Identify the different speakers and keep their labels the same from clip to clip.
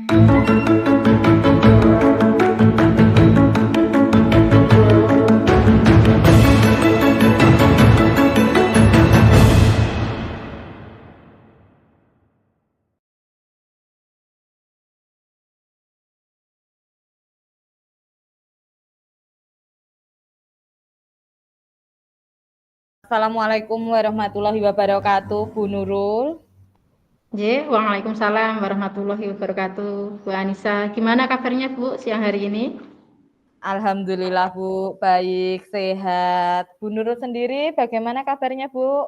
Speaker 1: Assalamualaikum warahmatullahi wabarakatuh, Bu Nurul.
Speaker 2: Waalaikumsalam warahmatullahi wabarakatuh. Bu Anissa, gimana kabarnya Bu siang hari ini?
Speaker 1: Alhamdulillah Bu, baik, sehat. Bu Nurul sendiri bagaimana kabarnya Bu?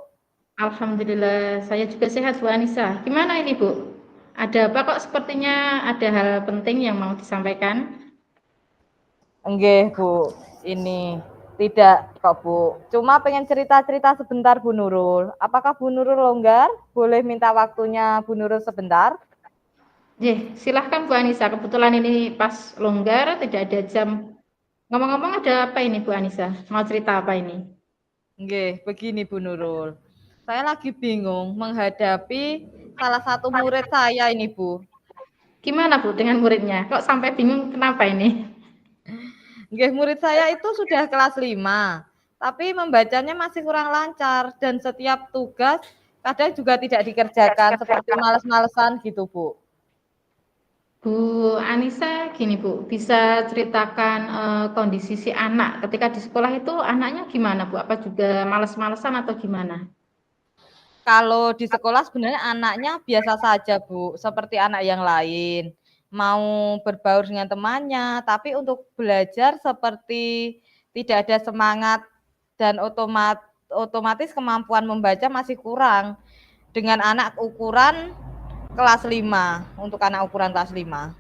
Speaker 2: Alhamdulillah, saya juga sehat Bu Anissa. Gimana ini Bu? Ada apa kok sepertinya ada hal penting yang mau disampaikan?
Speaker 1: Enggak Bu, ini tidak kok Bu. Cuma pengen cerita-cerita sebentar Bu Nurul. Apakah Bu Nurul longgar? Boleh minta waktunya Bu Nurul sebentar?
Speaker 2: Silahkan Bu Anissa. Kebetulan ini pas longgar, tidak ada jam. Ngomong-ngomong ada apa ini Bu Anissa? Mau cerita apa ini?
Speaker 1: Enggak, begini Bu Nurul. Saya lagi bingung menghadapi salah satu murid saya ini Bu.
Speaker 2: Gimana Bu dengan muridnya? Kok sampai bingung kenapa ini?
Speaker 1: Nggih, murid saya itu sudah kelas 5, tapi membacanya masih kurang lancar dan setiap tugas kadang juga tidak dikerjakan seperti males-malesan gitu, Bu.
Speaker 2: Bu Anissa, gini Bu, bisa ceritakan kondisi si anak ketika di sekolah itu anaknya gimana Bu? Apa juga males-malesan atau gimana?
Speaker 1: Kalau di sekolah sebenarnya anaknya biasa saja, Bu, seperti anak yang lain. Mau berbaur dengan temannya, tapi untuk belajar seperti tidak ada semangat dan otomatis kemampuan membaca masih kurang dengan anak ukuran kelas 5, untuk anak ukuran kelas 5.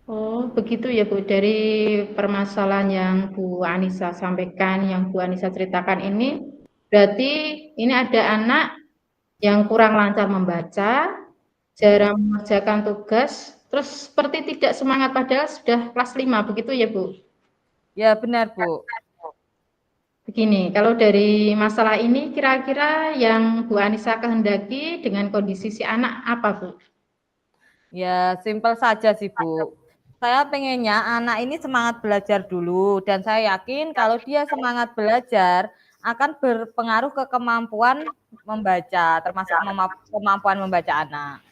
Speaker 2: Oh, begitu ya Bu. Dari permasalahan yang Bu Anissa sampaikan, yang Bu Anissa ceritakan ini, berarti ini ada anak yang kurang lancar membaca, jarang mengerjakan tugas, terus seperti tidak semangat padahal sudah kelas 5, begitu ya Bu?
Speaker 1: Ya benar, Bu.
Speaker 2: Begini, kalau dari masalah ini kira-kira yang Bu Anissa kehendaki dengan kondisi si anak apa, Bu?
Speaker 1: Ya simpel saja sih, Bu. Saya pengennya anak ini semangat belajar dulu dan saya yakin kalau dia semangat belajar akan berpengaruh ke kemampuan membaca, termasuk kemampuan membaca anak.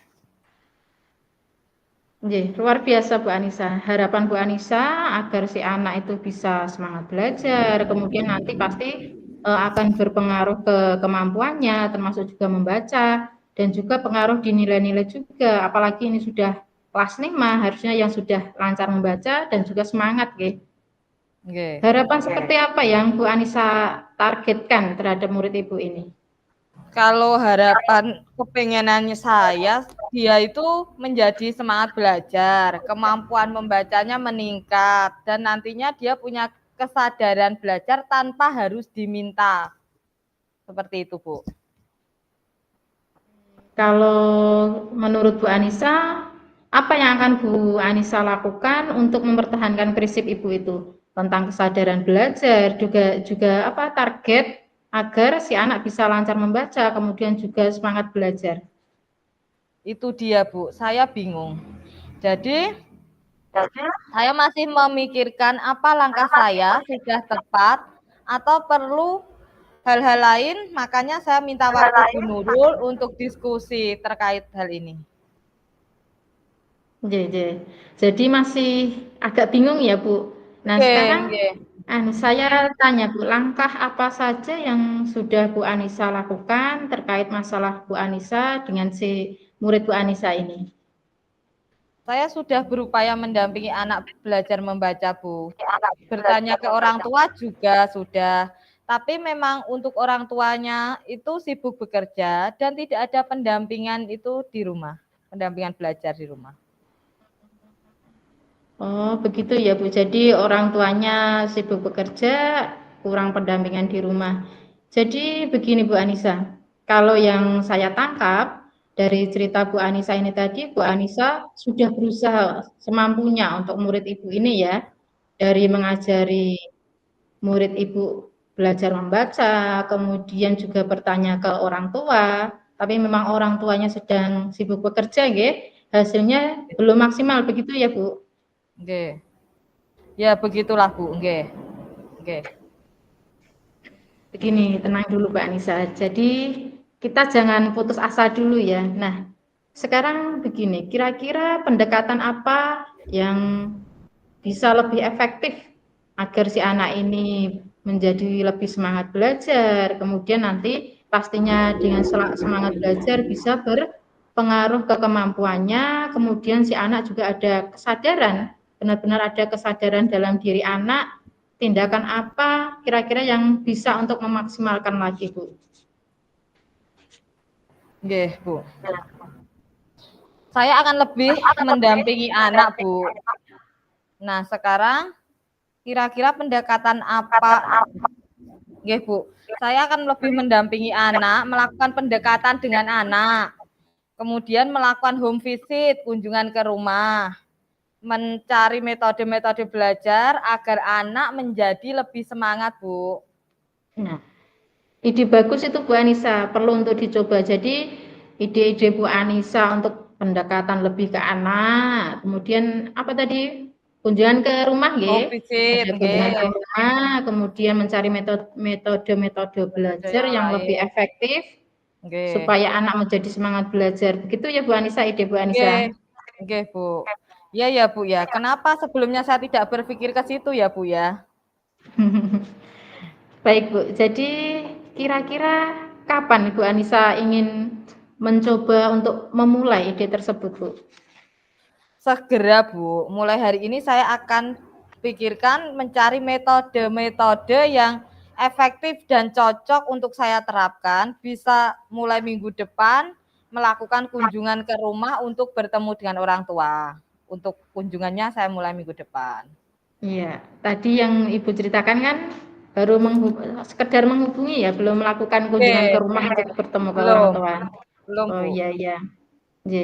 Speaker 2: Luar biasa Bu Anissa. Harapan Bu Anissa agar si anak itu bisa semangat belajar, kemudian nanti pasti akan berpengaruh ke kemampuannya, termasuk juga membaca, dan juga pengaruh di nilai-nilai juga. Apalagi ini sudah kelas 5, harusnya yang sudah lancar membaca dan juga semangat, gitu.
Speaker 1: Oke.
Speaker 2: Harapan seperti apa yang Bu Anissa targetkan terhadap murid Ibu ini?
Speaker 1: Kalau harapan kepengenannya saya, dia itu menjadi semangat belajar, kemampuan membacanya meningkat, dan nantinya dia punya kesadaran belajar tanpa harus diminta. Seperti itu, Bu.
Speaker 2: Kalau menurut Bu Anissa, apa yang akan Bu Anissa lakukan untuk mempertahankan prinsip Ibu itu tentang kesadaran belajar, juga apa target agar si anak bisa lancar membaca, kemudian juga semangat belajar.
Speaker 1: Itu dia, Bu. Saya bingung. Jadi, saya masih memikirkan apa langkah saya sudah tepat atau perlu hal-hal lain, makanya saya minta waktu Bu Nurul untuk diskusi terkait hal ini.
Speaker 2: Jadi masih agak bingung ya Bu. Nah sekarang
Speaker 1: Oke.
Speaker 2: saya tanya Bu, langkah apa saja yang sudah Bu Anissa lakukan terkait masalah Bu Anissa dengan si murid Bu Anissa ini?
Speaker 1: Saya sudah berupaya mendampingi anak belajar membaca, Bu. Bertanya ke orang tua juga sudah. Tapi memang untuk orang tuanya itu sibuk bekerja dan tidak ada pendampingan itu di rumah. Pendampingan belajar di rumah.
Speaker 2: Oh, begitu ya Bu. Jadi orang tuanya sibuk bekerja, kurang pendampingan di rumah. Jadi begini Bu Anissa, kalau yang saya tangkap dari cerita Bu Anissa ini tadi, Bu Anissa sudah berusaha semampunya untuk murid Ibu ini ya, dari mengajari murid Ibu belajar membaca, kemudian juga bertanya ke orang tua, tapi memang orang tuanya sedang sibuk bekerja, nggih. hasilnya belum maksimal, begitu ya Bu?
Speaker 1: Nggih. Ya begitulah Bu, nggih. Nggih.
Speaker 2: Begini, tenang dulu Mbak Anissa. Jadi kita jangan putus asa dulu ya. Nah, sekarang begini, kira-kira pendekatan apa yang bisa lebih efektif agar si anak ini menjadi lebih semangat belajar, kemudian nanti pastinya dengan semangat belajar bisa berpengaruh ke kemampuannya, kemudian si anak juga ada kesadaran, benar-benar ada kesadaran dalam diri anak, tindakan apa kira-kira yang bisa untuk memaksimalkan lagi, Bu?
Speaker 1: Nggih, Bu. Saya akan lebih mendampingi anak, Bu. Nah, sekarang kira-kira pendekatan apa? Nggih, Bu. Saya akan lebih mendampingi anak, melakukan pendekatan dengan anak. Kemudian melakukan home visit, kunjungan ke rumah. Mencari metode-metode belajar agar anak menjadi lebih semangat, Bu.
Speaker 2: Nah, ide bagus itu Bu Anissa, perlu untuk dicoba. Jadi ide-ide Bu Anissa untuk pendekatan lebih ke anak, kemudian apa tadi? Kunjungan ke rumah
Speaker 1: Home
Speaker 2: nggih.
Speaker 1: visit,
Speaker 2: Ada kunjungan ke
Speaker 1: nggih.
Speaker 2: rumah, kemudian mencari metode-metode
Speaker 1: Metode
Speaker 2: belajar
Speaker 1: yang
Speaker 2: yang lebih
Speaker 1: lain.
Speaker 2: efektif
Speaker 1: Nggih.
Speaker 2: supaya anak menjadi semangat belajar. Begitu ya Bu Anissa, ide Bu
Speaker 1: Nggih.
Speaker 2: Anissa?
Speaker 1: Nggih, Bu. Iya ya, Bu ya. Kenapa sebelumnya saya tidak berpikir ke situ ya, Bu ya?
Speaker 2: Baik Bu, jadi kira-kira kapan Ibu Anissa ingin mencoba untuk memulai ide tersebut Bu?
Speaker 1: Segera, Bu. Mulai hari ini saya akan pikirkan mencari metode-metode yang efektif dan cocok untuk saya terapkan. Bisa mulai minggu depan melakukan kunjungan ke rumah untuk bertemu dengan orang tua. Untuk kunjungannya saya mulai minggu depan.
Speaker 2: Iya, tadi yang Ibu ceritakan kan baru sekedar menghubungi ya, belum melakukan kunjungan ke
Speaker 1: Oke,
Speaker 2: rumah untuk bertemu ke orang
Speaker 1: belum.
Speaker 2: tua.
Speaker 1: Belum,
Speaker 2: Oh
Speaker 1: Bu.
Speaker 2: iya iya.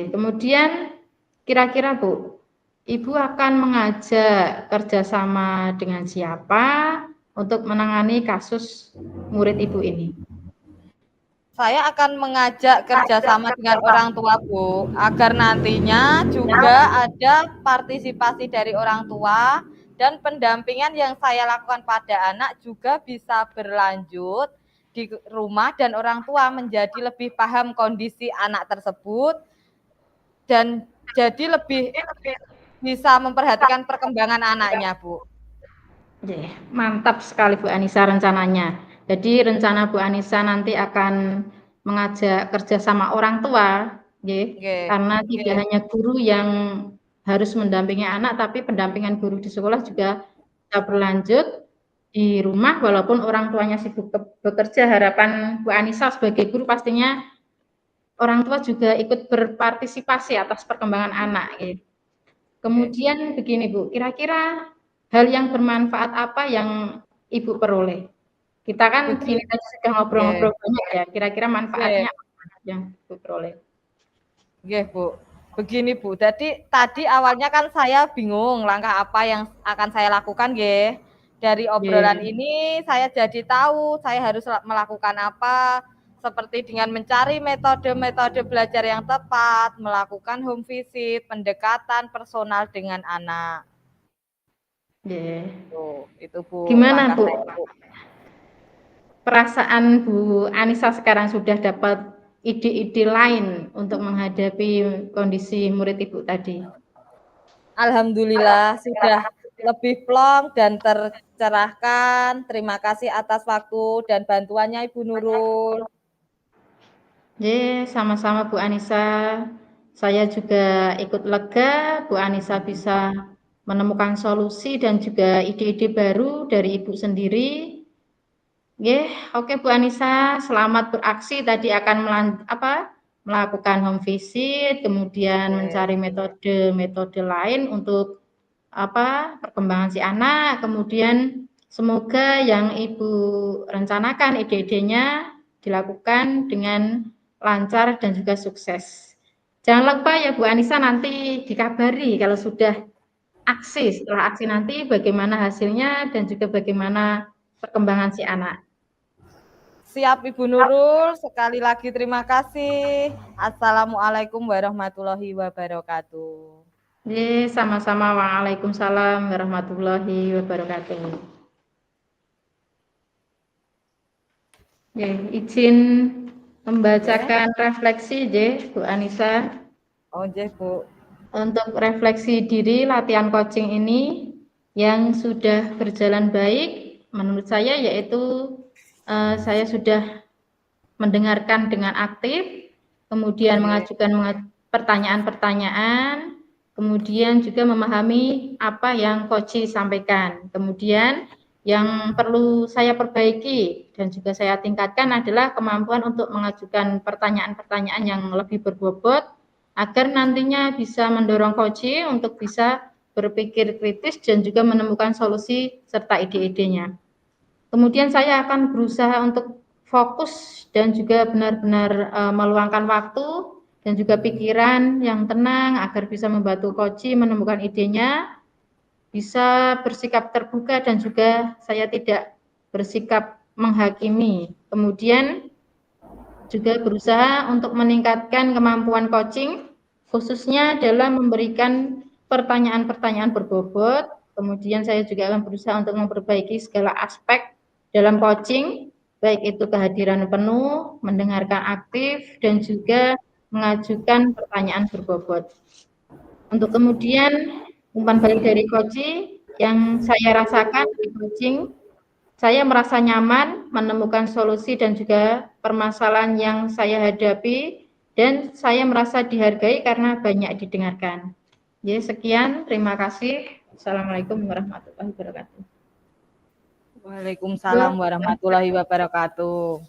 Speaker 2: Kemudian kira-kira Bu, Ibu akan mengajak kerjasama dengan siapa untuk menangani kasus murid Ibu ini?
Speaker 1: Saya akan mengajak kerjasama dengan orang tua, Bu, agar nantinya juga ada partisipasi dari orang tua dan pendampingan yang saya lakukan pada anak juga bisa berlanjut di rumah dan orang tua menjadi lebih paham kondisi anak tersebut dan jadi lebih bisa memperhatikan perkembangan anaknya, Bu.
Speaker 2: Mantap sekali Bu Anissa rencananya. Jadi rencana Bu Anissa nanti akan mengajak kerjasama orang tua,
Speaker 1: Oke,
Speaker 2: karena tidak
Speaker 1: oke,
Speaker 2: hanya guru yang harus mendampingi anak, tapi pendampingan guru di sekolah juga bisa berlanjut di rumah walaupun orang tuanya sibuk bekerja. Harapan Bu Anissa sebagai guru pastinya orang tua juga ikut berpartisipasi atas perkembangan anak.
Speaker 1: oke.
Speaker 2: Kemudian begini Bu, kira-kira hal yang bermanfaat apa yang Ibu peroleh? Kita kan
Speaker 1: Begini,
Speaker 2: ini tadi sudah
Speaker 1: oke,
Speaker 2: ngobrol-ngobrol banyak ya, kira-kira manfaatnya
Speaker 1: oke.
Speaker 2: apa yang Ibu peroleh?
Speaker 1: Nggih, Bu. Begini, Bu, jadi tadi awalnya kan saya bingung langkah apa yang akan saya lakukan nggih. Dari obrolan
Speaker 2: Nggih,
Speaker 1: ini saya jadi tahu saya harus melakukan apa, seperti dengan mencari metode-metode belajar yang tepat, melakukan home visit, pendekatan personal dengan anak.
Speaker 2: nggih.
Speaker 1: Tuh, itu Bu,
Speaker 2: Gimana
Speaker 1: langkah
Speaker 2: Bu,
Speaker 1: saya, Bu.
Speaker 2: perasaan Bu Anissa sekarang sudah dapat ide-ide lain untuk menghadapi kondisi murid Ibu tadi?
Speaker 1: Alhamdulillah sudah lebih plong dan tercerahkan. Terima kasih atas waktu dan bantuannya Ibu Nurul.
Speaker 2: Sama-sama Bu Anissa. Saya juga ikut lega Bu Anissa bisa menemukan solusi dan juga ide-ide baru dari Ibu sendiri. Oke Bu Anissa, selamat beraksi tadi akan melakukan home visit, kemudian mencari metode-metode lain untuk perkembangan si anak, kemudian semoga yang Ibu rencanakan ide-idenya dilakukan dengan lancar dan juga sukses. Jangan lupa ya Bu Anissa nanti dikabari kalau sudah aksi, setelah aksi nanti bagaimana hasilnya dan juga bagaimana perkembangan si anak.
Speaker 1: Siap Ibu Nurul, sekali lagi terima kasih. Assalamualaikum warahmatullahi wabarakatuh.
Speaker 2: Sama-sama. Waalaikumsalam warahmatullahi wabarakatuh. Izin membacakan refleksi, Bu Anissa.
Speaker 1: Oh, Bu.
Speaker 2: Untuk refleksi diri latihan coaching ini yang sudah berjalan baik, menurut saya yaitu saya sudah mendengarkan dengan aktif, kemudian mengajukan pertanyaan-pertanyaan, kemudian juga memahami apa yang coach sampaikan. Kemudian yang perlu saya perbaiki dan juga saya tingkatkan adalah kemampuan untuk mengajukan pertanyaan-pertanyaan yang lebih berbobot agar nantinya bisa mendorong coach untuk bisa berpikir kritis dan juga menemukan solusi serta ide-idenya. Kemudian saya akan berusaha untuk fokus dan juga benar-benar meluangkan waktu dan juga pikiran yang tenang agar bisa membantu coach menemukan idenya, bisa bersikap terbuka dan juga saya tidak bersikap menghakimi. Kemudian juga berusaha untuk meningkatkan kemampuan coaching, khususnya dalam memberikan pertanyaan-pertanyaan berbobot. Kemudian saya juga akan berusaha untuk memperbaiki segala aspek dalam coaching, baik itu kehadiran penuh, mendengarkan aktif, dan juga mengajukan pertanyaan berbobot. Untuk kemudian umpan balik dari coaching yang saya rasakan di coaching, saya merasa nyaman menemukan solusi dan juga permasalahan yang saya hadapi, dan saya merasa dihargai karena banyak didengarkan. Jadi sekian, terima kasih. Assalamualaikum warahmatullahi wabarakatuh.
Speaker 1: Waalaikumsalam warahmatullahi wabarakatuh.